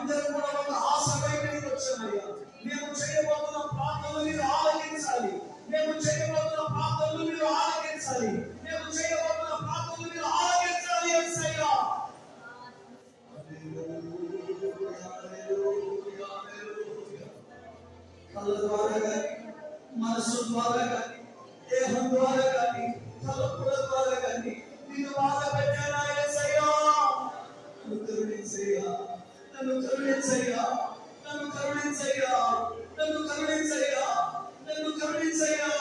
మేమందరం కూడా ఒక ఆశ వైపుకి వచ్చామయ్యా. మేము చేయబోతున్న ప్రార్థనలు మీరు ఆలకించాలి. మేము చేయబోతున్న ప్రార్థనలు మీరు ఆలకించాలి. మేము చేయబోతున్న ప్రార్థనలు మీరు ఆలకించాలి యేసయ్యా. కళ్ళ ద్వారా కానీ, మనసు ద్వారా కానీ, దేహం ద్వారా కానీ, తలపుల ద్వారా కానీ నేను బాధ పెట్టానా యేసయ్యా? నన్ను కరుణించయ్యా, నన్ను కరుణించయ్యా, నన్ను కరుణించయ్యా, నన్ను కరుణించయ్యా, నన్ను కరుణించయ్యా.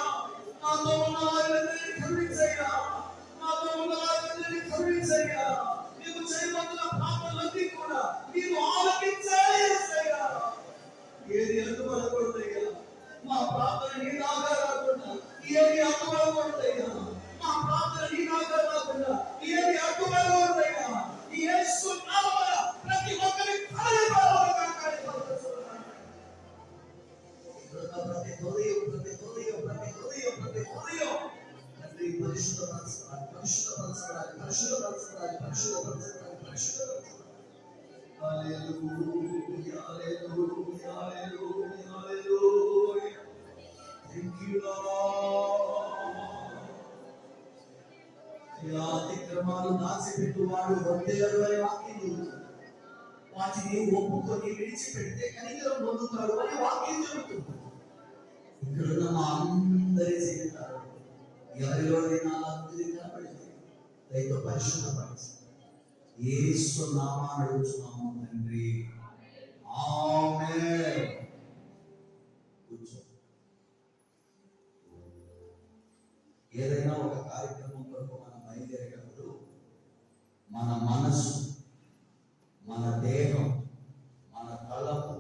నాతో ఉన్న వారిని కరుణించయ్యా, నాతో ఉన్న వారిని కరుణించయ్యా. నీవు చేయబోతున్న ప్రార్థనలన్నీ కూడా నీవు ఆలకించాలి యేసయ్యా. ఏది అడ్డుపడకూడదయ్యా, మా ప్రార్థన నీ దాకా రాకుండా ఏది అడ్డుపడకూడదయ్యా. మా ప్రార్థన నీ దాకా రాకుండా ఏది అడ్డుపడకూడదయ్యా. యేసు నామమున ప్రతి ఒక్కరి కార్యక్రమాలు Hallelujah, hallelujah, hallelujah, hallelujah. Thank you, Lord. అతిక్రమాలు దాచిపెట్టువాడు వర్ధిల్లడు అనే వాక్యం చెబుతుంది. వాటిని ఒప్పుకొని విడిచిపెడితే కనికరం పొందుతాడు అని వాక్యం చెబుతుంది. ఇక్కడున్న మా అందరి జీవితాలు ఎవరిలోనైనా అభివృద్ధి కనబడితే దయతో పరిశుద్ధపరిచి యేసు నామమున అడుగుచున్నాము తండ్రి, ఆమేన్. కూర్చో. ఏదైనా ఒక కార్యక్రమం కొరకు మనం బయలుదేరేటప్పుడు మన మనసు, మన దేహం, మన తలపు,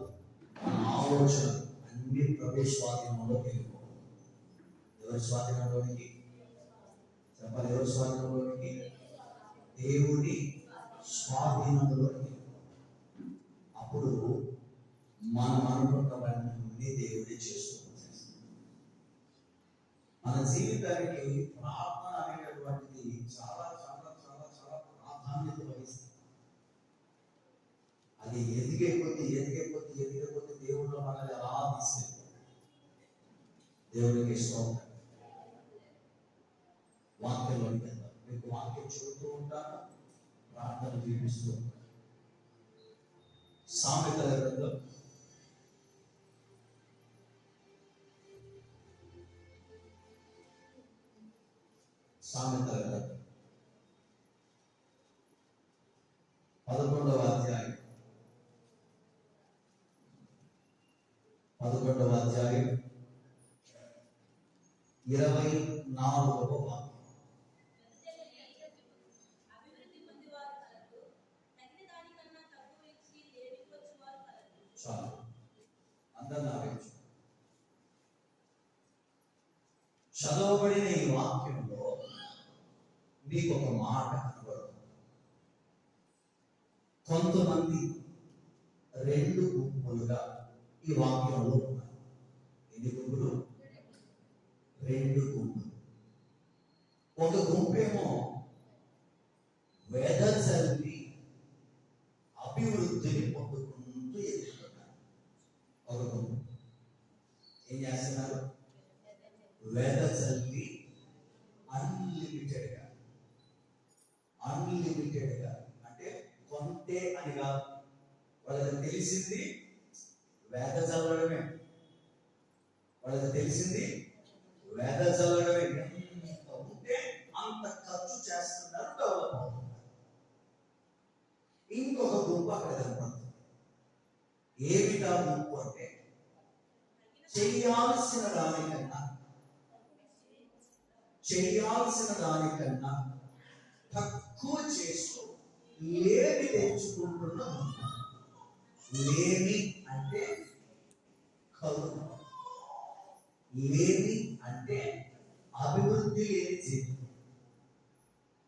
మన ఆలోచన అన్ని ప్రభు స్వాధీనంలోకి వెళ్ళిపోవాలి. ఎవరి స్వాధీనంలోనికి చెప్పాలి? ఎవరి స్వాధీనంలోనికి? దేవుడి స్వాధీనంలోకి. అప్పుడు మనం అనుకున్నవన్నీ దేవుడే చేస్తూ మన జీవితానికి ప్రార్థన అనేటటువంటిది చాలా చాలా చాలా చాలా ప్రాధాన్యత వహిస్తుంది. అది ఎదిగే కొద్ది దేవుళ్ళు మనల్ని అలా తీసుకెళ్తారు. దేవుడికి స్తోత్రం. వాక్యంలోకి వెళ్తారు. మీకు వాక్యం చెబుతూ ఉంటాను, ప్రార్థన చూపిస్తూ ఉంటాను. సామెతల గ్రంథం 11వ అధ్యాయం 24వ వాక్యం. చాలు, అందరూ ఆలోచించు. చదవబడిన ఈ వాక్యంలో మీకు ఒక మాట కనబడుతుంది. కొంతమంది రెండు గుంపులుగా ఈ వాక్యంలో ఉన్నారు. ఎన్ని గుంపులు? రెండు గుంపులు. ఒక గుంపేమో వేదచల్లి అభివృద్ధిని పొందుకుంటూ ఎదుగుతున్నారు. ఒక గుంపు ఏం చేస్తున్నారు? వేదచల్లి అన్లిమిటెడ్గా అంటే కొంతే అని కాదు. వాళ్ళకి తెలిసింది వేద చల్లడమే. ఎంత ఉంటే అంత ఖర్చు చేస్తున్నారు, డెవలప్ అవుతున్నారు. ఇంకొక గుంపు అక్కడ కనపడుతుంది. ఏమిటా గుంపు అంటే చేయాల్సిన దానికన్నా తక్కువ చేస్తూ లేమి తెచ్చుకుంటున్న గుంపు. లేమి అంటే కరుణ, లేమి అంటే అభివృద్ధి లేని జీవితం.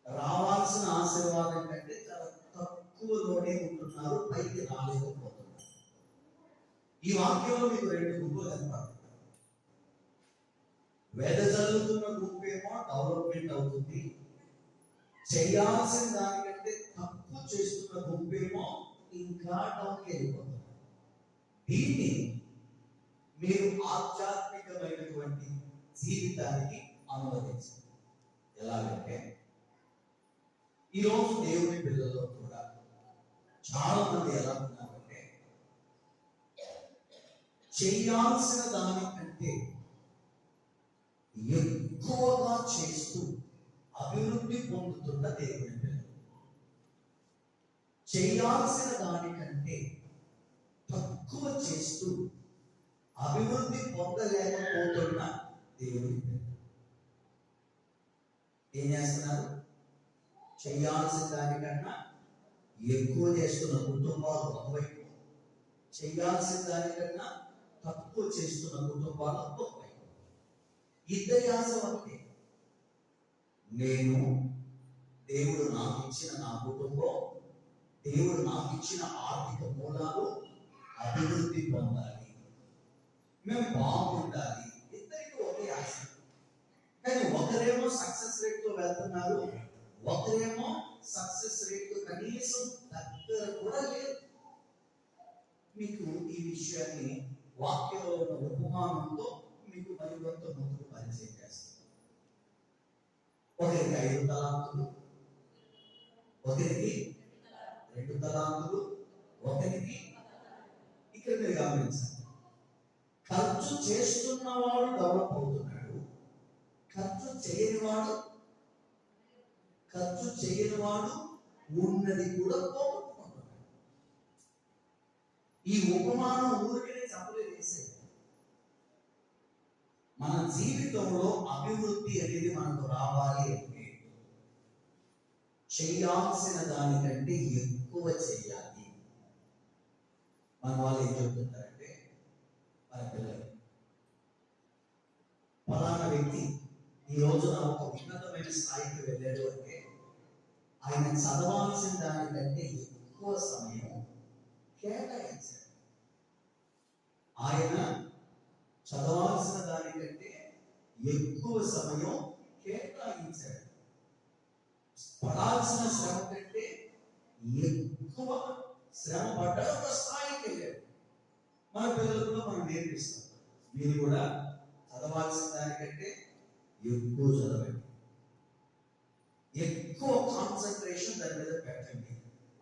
రావాల్సిన ఆశీర్వాదం కంటే చాలా తక్కువలోనే ఉంటున్నారు, పైకి రాలేకపోతున్నారు. ఈ వాక్యంలో మీకు రెండు గుంపులు కనపడతాయి. వేద చదువుతున్న గుంపేమో డెవలప్మెంట్ అవుతుంది, చేయాల్సిన దానికంటే తక్కువ చేస్తున్న గుంపేమో ఇంకా ఇంకా డౌన్కి వెళ్ళిపోతారు. దీన్ని మీరు ఆధ్యాత్మికమైనటువంటి జీవితానికి అనువదించారు. ఎలాగంటే ఈరోజు దేవుని పిల్లల్లో కూడా చాలా మంది ఎలా ఉన్నారంటే చేయాల్సిన దానికంటే ఎక్కువగా చేస్తూ అభివృద్ధి పొందుతున్న దేవుని పిల్లలు, చేయాల్సిన దానికంటే తక్కువ చేస్తూ అభివృద్ధి పొందలేకపోతున్న దేవుని పిల్లలు ఏం చేస్తున్నారు? చేయాల్సిన దానికన్నా ఎక్కువ చేస్తున్న కుటుంబాలు ఒకవైపు, చేయాల్సిన దానికన్నా తక్కువ చేస్తున్న కుటుంబాలు ఒకవైపు. ఇద్దరి ఆశ ఒకటే, నేను దేవుడు నాకు ఇచ్చిన నా కుటుంబం, దేవుడు నాకు ఇచ్చిన ఆర్థిక మూలాలు అభివృద్ధి పొందాలి, మేము బాగుండాలి. ఇద్దరికి ఒకే ఆశ. కానీ ఒకరేమో సక్సెస్ రేట్ తో వెళ్తున్నారు, ఒకరేమో సక్సెస్ రేట్ కనీసం దగ్గర కూడా లేదు. మీకు ఈ విషయాన్ని వాక్యంలో ఉన్న ఉపమానంతో మీకు మరింత ముందుకు పరిచయం చేస్తాను. ఒకరికి 5 తలాంతులు, ఒకరికి 2 తలాంతులు, ఒకరికి ఇక్కడ మీరు గమనించండి. ఖర్చు చేస్తున్నవాడు డెవలప్ అవుతున్నాడు, ఖర్చు చేయని వాడు ఉన్నది కూడా పోగొట్టుకుంటున్నాడు. ఈ ఉపమానం ఊరికే చెప్పలేదు. మన జీవితంలో అభివృద్ధి అనేది మనకు రావాలి అంటే చేయాల్సిన దానికంటే ఎక్కువ చేయాలి. మన వాళ్ళు ఏం చెప్తుంటారంటే, మన పిల్లలు ఫలానా వ్యక్తి ఈ రోజున ఒక ఉన్నతమైన స్థాయికి వెళ్ళాడు అంటే ఆయన చదవాల్సిన దానికంటే ఎక్కువ సమయం కేటాయించాడు. ఆయన చదవాల్సిన దానికంటే ఎక్కువ సమయం కేటాయించాడు. పడాల్సిన శ్రమ కంటే ఎక్కువ శ్రమ పడ్డాడు, ఒక స్థాయికి వెళ్ళాడు. మన పిల్లలకు కూడా మనం నేర్పిస్తాం, మీరు కూడా చదవాల్సిన దానికంటే ఎక్కువ చదవండి, ఎక్కువ కాన్సన్ట్రేషన్ దాని మీద పెట్టండి,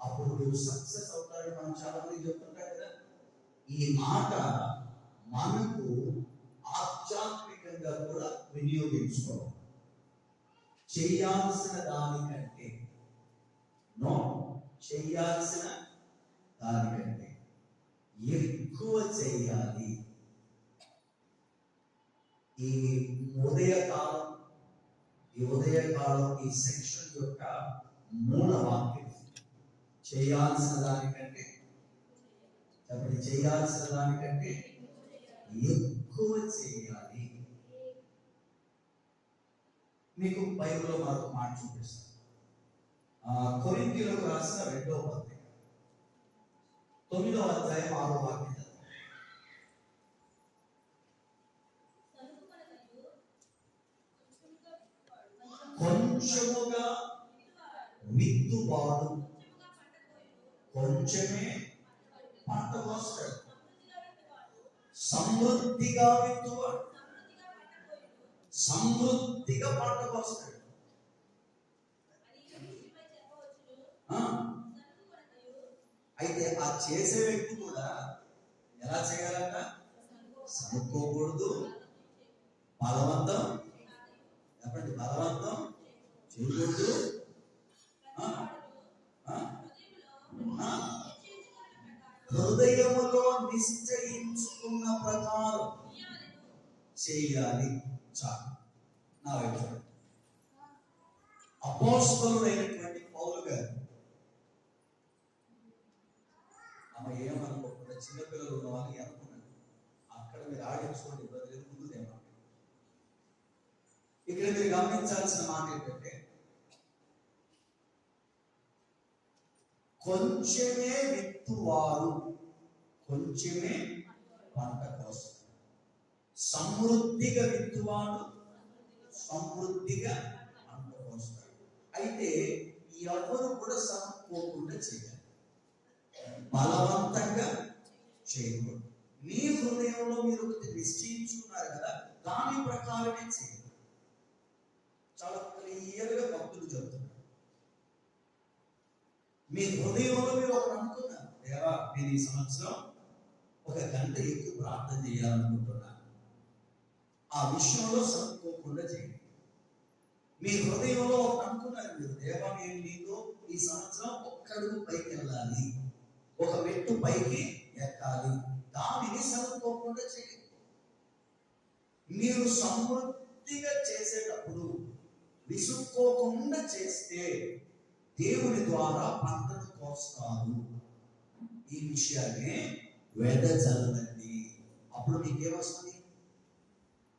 అప్పుడు మీరు సక్సెస్ అవుతారని మనం చాలా మంది చెప్తుంటారు కదా. ఈ మాట మనకు ఆధ్యాత్మికంగా కూడా వినియోగించుకోవాలి. చేయాల్సిన దానికంటే చేయాల్సిన దానికంటే ఎక్కువ చేయాలి. ఈ ఉదయకాలం ఈ సెక్షన్ యొక్క మూల వాక్యం చేయాల్సిన దానికంటే, చెప్పండి, చేయాల్సిన దానికంటే ఎక్కువ చేయాలి. మీకు బైబిల్లో మరొక మాట చూపిస్తాను. కొరింథీయులకు రాసిన 2వ పత్రిక 9వ అధ్యాయం 6వ వాక్యం. కొంచెముగా విత్తువాడు కొంచెమే పంట కోస్తాడు, సమృద్ధిగా విత్తువాడు సమృద్ధిగా పంట కోస్తాడు. అయితే ఆ చేసే వ్యక్తి కూడా ఎలా చేయాలంట? సనుక్కోకూడదు, బలవంతం, చెప్పండి, బలవంతం చేయకూడదు, హృదయములో నిశ్చయించుకున్న ప్రకారం చేయాలి. చాలు. నా వైపు అపోస్తలుడైనటువంటి పౌలు గారు, ఆమె ఏమనుకోకుండా చిన్నపిల్లలు ఉన్న వాళ్ళని అనుకున్నాను, అక్కడ మీరు ఆడించుకోండి, ముందుదేమో. ఇక్కడ మీరు గమనించాల్సిన మాట ఏంటంటే, కొంచెమే విత్తువారు కొంచెమే పంట కోస్తారు, సమృద్ధిగా విత్తువాడు సమృద్ధిగా పంట కోస్తాడు. అయితే ఎవరు కూడా సనుక్కోకుండా చేయాలి. బలవంతంగా చేయకూడదు. మీ హృదయంలో మీరు ఒకటి నిశ్చయించుకున్నారు కదా, దాని ప్రకారమే చేయండి. చాలా క్లియర్గా భక్తులు చెబుతున్నారు. మీ హృదయంలో మీరు ఒకటి అనుకున్నారు, దేవా నేను ఈ సంవత్సరం 1 గంట ఎక్కువ ప్రార్థన చేయాలనుకుంటున్నాను. ఆ విషయంలో సనుకోకుండా చేయండి. మీ హృదయంలో ఒకటి అనుకున్నారు మీరు, దేవా నేను నీతో ఈ సంవత్సరం 1 అడుగు పైకి వెళ్ళాలి, 1 మెట్టు పైకి ఎక్కాలి. దానిని సనుకోకుండా చేయండి. మీరు సమృద్ధిగా చేసేటప్పుడు విసుక్కోకుండా చేస్తే దేవుని ద్వారా పంటను కోస్తారు. ఈ విషయాన్ని వెదజల్లండి. అప్పుడు మీకేమొస్తుంది?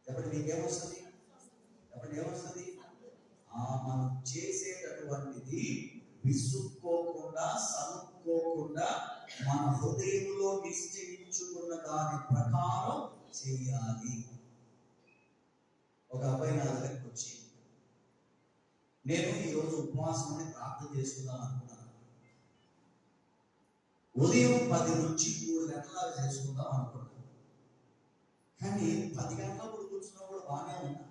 చెప్పండి, మీకేమొస్తుంది? చెప్పండి, ఏమొస్తుంది? మనం చేసేటటువంటిది విసుక్కోకుండా, సనుక్కోకుండా, మన హృదయంలో నిశ్చయించుకున్న దాని ప్రకారం చేయాలి. ఒక అబ్బాయి నా దగ్గరికి వచ్చి, నేను ఈరోజు ఉపవాసం ప్రార్థన చేసుకుందాం అనుకున్నాను. ఉదయం 10 నుంచి 3 గంటల చేసుకుందాం అనుకున్నాను. కానీ 10 గంటలప్పుడు కూర్చున్నప్పుడు బాగానే ఉన్నా.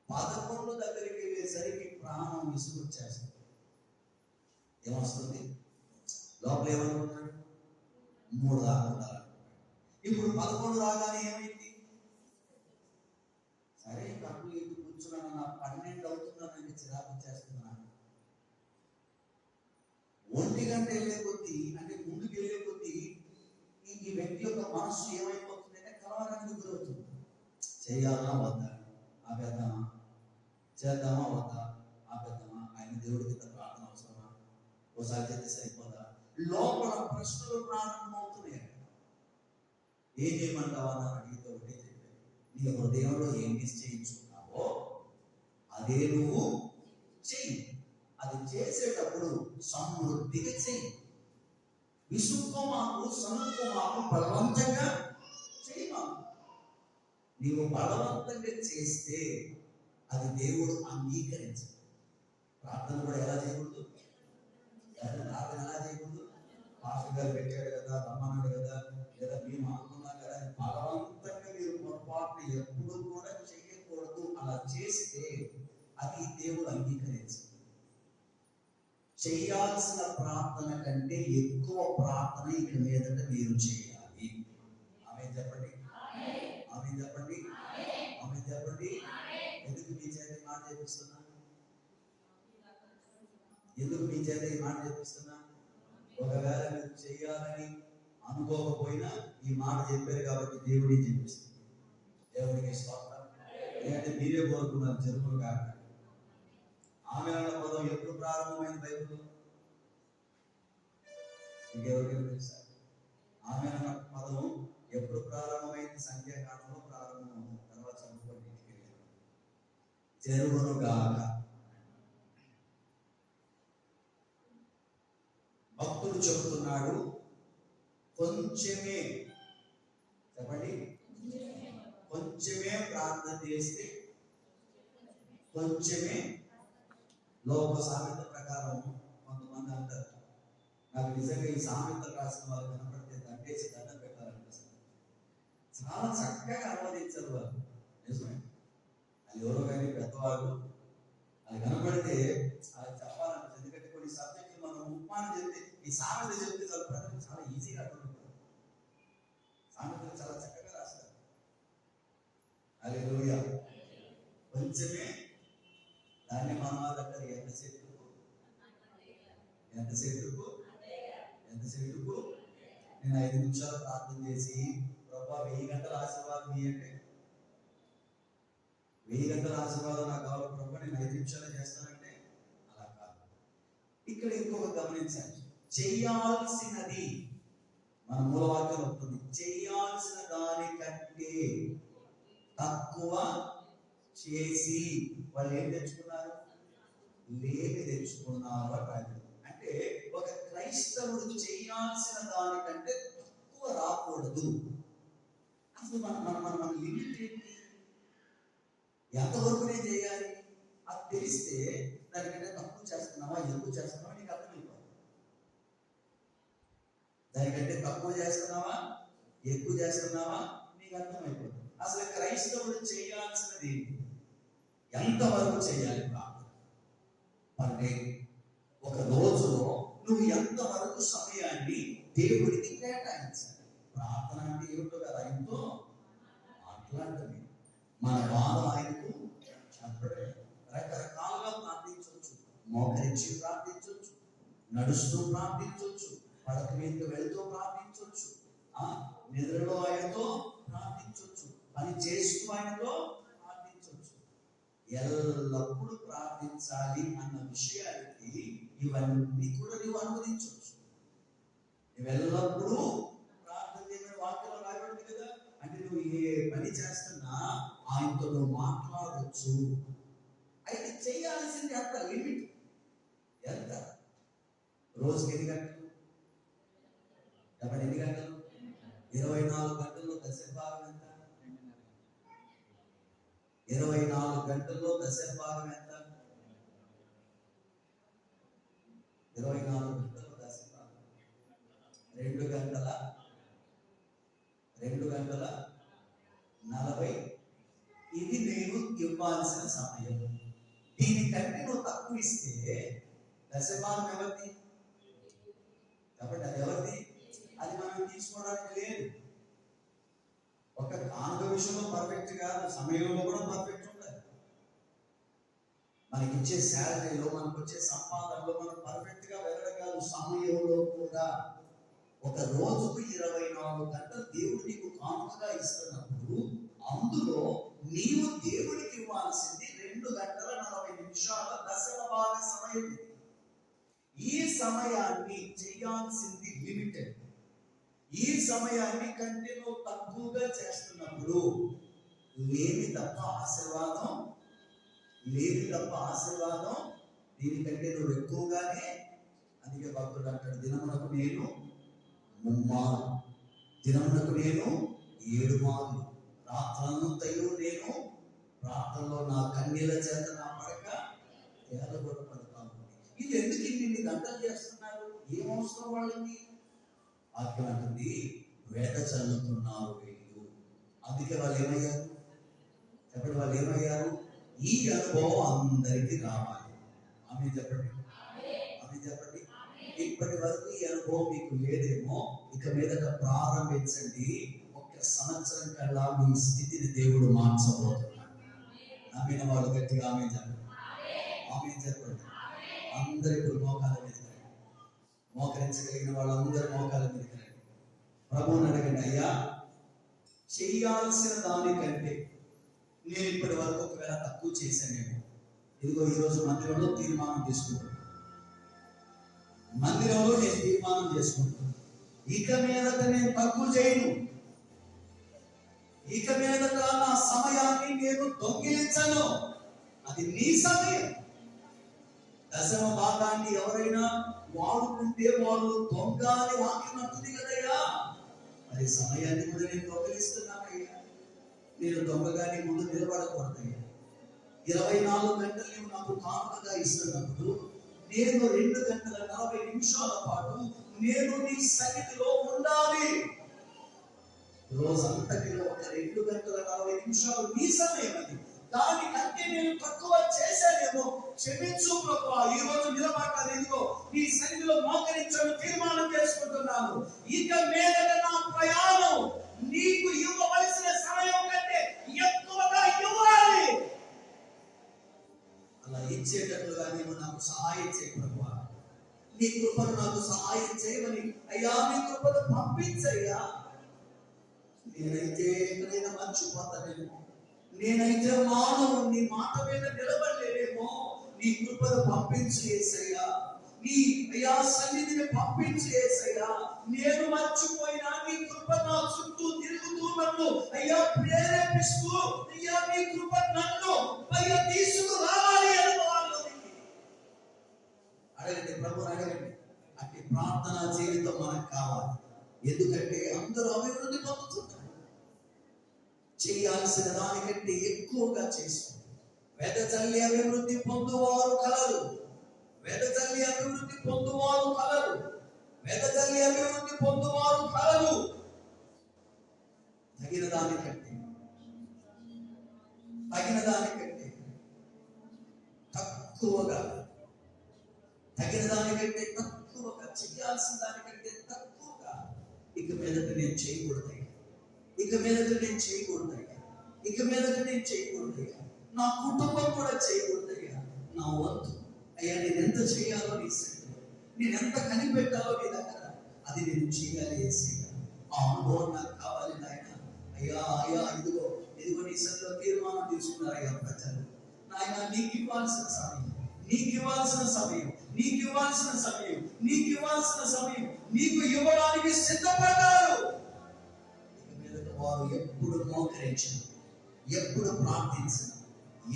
11 దగ్గరికి వెళ్ళేసరికి ప్రాణం విసుగొచ్చేస్తుంది. ఏమొస్తుంది? లోపల ఏమనుకున్నాడు? 3 దాకా ఉండాలి. ఇప్పుడు 11 రాగానే ఏమైంది? సరే కళ్ళు ఎదురు కూర్చున్నాను, నా 12 అవుతుందని చిరాకు చేస్తున్నాను. 1 గంట వెళ్ళే కొద్దీ, అంటే ముందుకు వెళ్ళే కొద్దీ ఈ వ్యక్తి యొక్క మనస్సు ఏమైపోతుంది అంటే కలవరానికి గురవుతుంది. చేయాలా వద్దా, ఆపేద్దామా, చేద్దామా వద్దా, ఆపేద్దామా, ఆయన దేవుడి కింద ప్రార్థన అవసరమా, ఓసారి చేస్తే సరిపోదా, లోపల ప్రశ్నలు ప్రారంభమవుతున్నాయి. ఏం చేయమంటావా అని అడిగితే ఒకటే చెప్పాను, నీ హృదయంలో ఏం నిశ్చయించుకున్నావో అదే నువ్వు చెయ్యి. అది చేసేటప్పుడు సమృద్ధిగా చెయ్యి. విసుక్కోమాకు, సనుక్కోమాకు, బలవంతంగా చేయమాకు. నీవు బలవంతంగా చేస్తే అది దేవుడు అంగీకరించదు. ప్రార్థన కూడా ఎలా చేయకూడదు? ప్రార్థన ఎలా చేయకూడదు? పాస్టర్ గారు పెట్టాడు కదా, రమ్మన్నాడు కదా, లేదా మేము అనుకున్నాం కదా, బలవంతంగా మీరు పొరపాటుని ఎప్పుడు కూడా చేయకూడదు. అలా చేస్తే అది దేవుడు అంగీకరించదు. చేయాల్సిన ప్రార్థన కంటే ఎక్కువ ప్రార్థన ఇక మీదట మీరు చేయాలి. ఆమె చెప్పండి, ఆమె చెప్పండి, ఆమె చెప్పండి. ఎందుకు మీ చేత ఈ మాట చేపిస్తున్నా? ఎందుకు మీ చేత ఈ మాట చేపిస్తున్నా? ఒకవేళ మీరు చేయాలని అనుకోకపోయినా ఈ మాట చెప్పారు కాబట్టి దేవుడి చేపిస్తుంది. దేవుడికి స్తోత్రం. లేదంటే మీరే కోరుకున్నారు జరుగులు కాక. ఆమె అన్న పదం ఎప్పుడు ప్రారంభమైంది బైబిల్లో? ఇంకెవరికైనా తెలుసా? ఆమె అన్న పదం ఎప్పుడు ప్రారంభమైంది? సంఖ్యాకాండంలో ప్రారంభమైంది. తర్వాత చదువుకోండి, జరుగును గాక. భక్తుడు చెబుతున్నాడు, కొంచెమే, చెప్పండి, కొంచెమే ప్రార్థన చేస్తే కొంచెమే. లోక సామెత ప్రకారం కొంతమంది అంటారు, నాకు నిజంగా ఈ సామెతలు రాసిన వాళ్ళు కనపడితే దండేసి దండం పెట్టాలనిపిస్తుంది. చాలా చక్కగా అనువదించారు వాళ్ళు. నిజమే, అది ఎవరో కానీ పెద్దవాళ్ళు అది కనపడితే అది చెప్పాలనిపిస్తుంది. ఎందుకంటే కొన్ని సబ్జెక్టులు మనం ఉపమానం చెప్తే, ఈ సామెత చెప్తే చాలా ప్రజలు చాలా ఈజీగా అర్థమవుతారు. సామెతలు చాలా చక్కగా రాస్తారు. హల్లెలూయా. కొంచెమే దాన్ని మన వాళ్ళంటారు, ఎంతసేపుకు ఎంతసేపుకు ఎంతసేపుకు. నేను 5 నిమిషాలు ప్రార్థన చేసి ప్రభా 1000 గంటల ఆశీర్వాదం ఇవ్వండి, 1000 గంటల ఆశీర్వాదం నాకు కావాలి ప్రభా, నేను 5 నిమిషాలు చేస్తానంటే అలా కాదు. ఇక్కడ ఇంకొక గమనించాలి, చెయ్యాల్సినది మన మూలవాక్యం ఉంటుంది, చెయ్యాల్సిన దానికంటే తక్కువ చేసి వాళ్ళు ఏం తెచ్చుకున్నారు? లేమి తెచ్చుకున్నారు అంటారు. అంటే ఒక క్రైస్తవుడు చేయాల్సిన దానికంటే తక్కువ రాకూడదు. అసలు మన లిమిట్ ఏంటి? ఎంతవరకునే చేయాలి? అది తెలిస్తే దానికంటే తక్కువ చేస్తున్నావా, ఎక్కువ చేస్తున్నావా నీకు అర్థమైపోతుంది. దానికంటే తక్కువ చేస్తున్నావా, ఎక్కువ చేస్తున్నావా నీకు అర్థమైపోతుంది. అసలు క్రైస్తవుడు చేయాల్సినది ఏంటి? ఎంతవరకు చేయాలి ప్రార్థన? అంటే ఒక రోజులో నువ్వు ఎంతవరకు సమయాన్ని దేవుడికి కేటాయించాలి? ప్రార్థన అంటే ఏమిటో కదా, ఆయనతో మాట్లాడటమే. మన బాధ ఆయనకు చెప్పడమే. రకరకాలుగా ప్రార్థించవచ్చు. మోకరించి ప్రార్థించవచ్చు, నడుస్తూ ప్రార్థించవచ్చు, పడక మీదకి వెళ్తూ ప్రార్థించవచ్చు, నిద్రలో ఆయనతో ప్రార్థించవచ్చు, పని చేస్తూ ఆయనతో ప్రార్థించవచ్చు. ఎల్లప్పుడూ ప్రార్థించాలి అన్న విషయానికి ఇవన్నీ కూడా నువ్వు అనుమతించవచ్చు. నువ్వు ఎల్లప్పుడూ ప్రార్థన చేయమని వాక్యంలో రాయబడింది కదా. అంటే నువ్వు ఏ పని చేస్తున్నా ఆయనతో నువ్వు మాట్లాడవచ్చు. అయితే చేయాల్సింది అంత లిమిట్ ఎంత? రోజుకి ఎన్ని గంటలు? ఎన్ని గంటలు? 24 గంటల్లో దశభాగం ఎంత? 24 గంటల్లో దశభాగం ఎంత? 24 గంటల్లో దశభాగం 2 గంటల 40. ఇది నేను ఇవ్వాల్సిన సమయం. దీనికంటే నువ్వు తక్కువ ఇస్తే దశభాగం ఎవరిది? కాబట్టి అది ఎవరిది? అది మనం తీసుకోవడానికి లేదు. ఒక కానుక విషయంలో పర్ఫెక్ట్ కాదు, సమయంలో కూడా పర్ఫెక్ట్ ఉండాలి. మనకి ఇచ్చే శాలరీలో, మనకు వచ్చే సంపాదనలో మనం పర్ఫెక్ట్ గా వెళ్ళడం కాదు, సమయంలో కూడా. ఒక రోజుకు 24 గంటలు దేవుడు నీకు కానుకగా ఇస్తున్నప్పుడు అందులో నీవు దేవుడికి ఇవ్వాల్సింది 2 గంటల 40 నిమిషాల దశభాగ సమయం. ఈ సమయాన్ని చేయాల్సింది లిమిటెడ్. ఈ సమయాన్ని కంటే నువ్వు తక్కువగా చేస్తున్నప్పుడు లేని తప్ప ఆశీర్వాదం దీనికంటే నువ్వు ఎక్కువగానే. అందుకే భక్తుడు అంటాడు, దినమునకు నేను 3 మార్లు, దినమునకు నేను 7 మార్లు, రాత్రంతయు నేను ప్రార్థనలో నా కన్నీల చేత నా పడక తేలగొట్టబడతాను. ఇది ఎందుకు ఇన్ని గంటలు చేస్తున్నారు? ఏం అవసరం వాళ్ళకి? వాక్యం అంటుంది, వేట చల్లుతున్నారు వీళ్ళు. అందుకే వాళ్ళు ఏమయ్యారు? చెప్పండి, వాళ్ళు ఏమయ్యారు? ఈ అనుభవం అందరికీ రావాలి. ఆమె చెప్పండి. ఇప్పటి వరకు ఈ అనుభవం మీకు లేదేమో, ఇక మీదట ప్రారంభించండి. 1 సంవత్సరం కల్లా మీ స్థితిని దేవుడు మార్చబోతున్నాడు. నమ్మిన వాళ్ళు గట్టిగా ఆమె చెప్పండి. అందరి ఇప్పుడు మోకాల మీద మోకరించగలిగిన వాళ్ళందరూ మోకాల మీద ప్రభువుని అడగండి, అయ్యా చేయాల్సిన దానికంటే నేను ఇప్పటి వరకు ఒకవేళ తక్కువ చేశానేమో. ఇదిగో ఈరోజు మందిరంలో నేను తీర్మానం చేసుకుంటాను. ఇక మీదట నేను తక్కువ చేయను. ఇక మీదట నా సమయాన్ని నేను దొంగిలించను. అది నీ సమయం. దశమ భాగాన్ని ఎవరైనా వాడుకుంటే వాళ్ళు దొంగ అని వాక్యం అంటుంది కదయ్యా. మరి సమయాన్ని కూడా నేను దొంగలిస్తున్నానయ్యా. నేను దొంగగాని ముందు నిలబడకూడదయ్యా. 24 గంటలు నువ్వు నాకు కానుకగా ఇస్తున్నప్పుడు నేను 2 గంటల 40 నిమిషాల పాటు నేను నీ సన్నిధిలో ఉండాలి. రోజంతటిలో ఒక 2 గంటల 40 నిమిషాలు నీ సమయం. అది దానికంటే నేను తక్కువ చేశానేమో క్షమించు ప్రభువా. ఈ రోజు నిలబడ్డాను, ఇదిగో నీ సన్నిధిలో మోకరించను తీర్మానం చేసుకుంటున్నాను. ఇక మీదట నా ప్రయాణం నీకు ఇవ్వవలసిన సమయం కంటే ఎక్కువగా ఇవ్వాలి. అలా ఇచ్చేటట్లుగా నీవు నాకు సహాయం చేయ ప్రభువా. నీ కృపను నాకు సహాయం చేయమని అయ్యా, నీ కృపను పంపించయ్యా. నేనైతే ఎక్కడైనా మర్చిపోతానేమో, నేనైతే మానవుని మాట మీద నిలబడలేనేమో. నీ కృపను పంపించి యేసయ్యా, నీ అయ్యా సన్నిధిని పంపించి యేసయ్యా. నేను మర్చిపోయినా నీ కృప నా చుట్టూ తిరుగుతూ నన్ను అయ్యా ప్రేరేపిస్తూ అయ్యా నీ కృప నన్ను అయ్యా తీసుకురావాలి అనుకోవాలని అడగండి, ప్రభువుని అడగండి. అట్టి ప్రార్థనా జీవితం మనకు కావాలి. ఎందుకంటే అందరూ అభివృద్ధి పొందుతున్నారు. చేయాల్సిన దానికంటే ఎక్కువగా చేస్తారు. వెదజల్లి అభివృద్ధి పొందువారు కలరు. వెదజల్లి అభివృద్ధి పొందువారు కలరు. తగిన దానికంటే తక్కువగా, తగిన దానికంటే తక్కువగా, చేయాల్సిన దానికంటే తక్కువగా ఇక మీదట నేను చేయకూడదయ్యా, ఇక మీదట నేను చేయకూడదయ్యా, ఇక మీదట నేను చేయకూడదయ్యా, నా కుటుంబం కూడా చేయకూడదయ్యా. నా వంతు అయ్యా నేను ఎంత చేయాలో నీ శక్తిలో, నేను ఎంత కనిపెట్టాలో నీ దగ్గర, అది నేను చేయాలి యేసయ్యా. ఆ అనుభవం నాకు కావాలి నాయన. అయ్యా అయ్యా ఇదిగో ఇదిగో నీ సన్నిధిలో తీర్మానం తీసుకున్నారయ్యా ప్రజలు. నాయన నీకు ఇవ్వాల్సిన సమయం, నీకు ఇవ్వాల్సిన సమయం, నీకు ఇవ్వాల్సిన సమయం, నీకు ఇవ్వాల్సిన సమయం, నీకు ఇవ్వడానికి సిద్ధపడ్డారు. ఇక మీదట వారు ఎప్పుడు మోకరించిన, ఎప్పుడు ప్రార్థించిన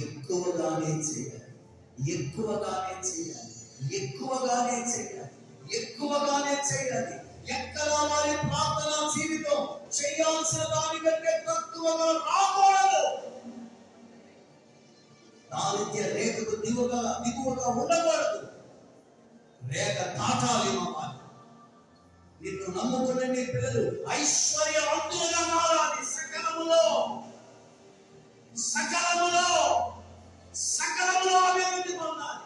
ఎక్కువగానే చేయాలి, ఎక్కువగానే చేయాలి, ఎక్కువగానే చేయాలి, ఎక్కువగానే చేయాలి. ఎక్కడ వారి ప్రార్థన జీవితం చేయాల్సిన దానికంటే తక్కువగా రాకూడదు. దారిద్ర్య రేఖకు దిగువగా ఉండకూడదు. రేఖ దాటాలి. నిన్ను నమ్ముకున్న నీ పిల్లలు ఐశ్వర్యవంతులుగా మారాలి. సకలములో సకలములో సకలములో అభివృద్ధి పొందాలి.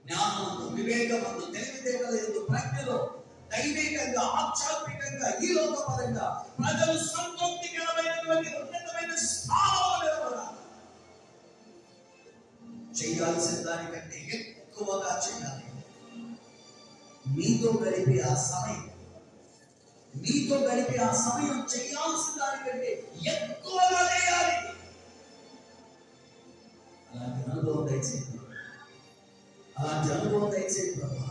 జ్ఞానమందు, వివేకమందు, తెలివితేటలందు, ప్రజ్ఞలో, దైవికంగా, ఆధ్యాత్మికంగా, ఈ లోకపరంగా ప్రజలు సంతృప్తికరమైనటువంటి ఉన్నతమైన స్థానంలో నిలబడాలి. చేయాల్సిన దానికంటే ఎక్కువగా చేయాలి. మీతో గడిపే ఆ సమయం, మీతో గడిపే ఆ సమయం చేయాల్సిన దానికంటే ఎక్కువగా చేయాలి. అలాంటి అనుభవం దయచేయండి, అలాంటి అనుభవం దయచేయండి ప్రభా,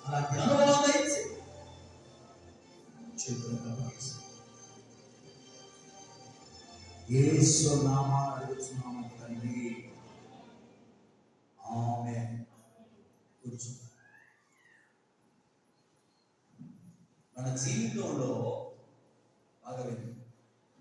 అలాంటి అనుభవం దయచేయండి. యేసు నామమున అడుగుచున్నాము తండ్రి, ఆమేన్. కూర్చో. మన జీవితంలో బాగా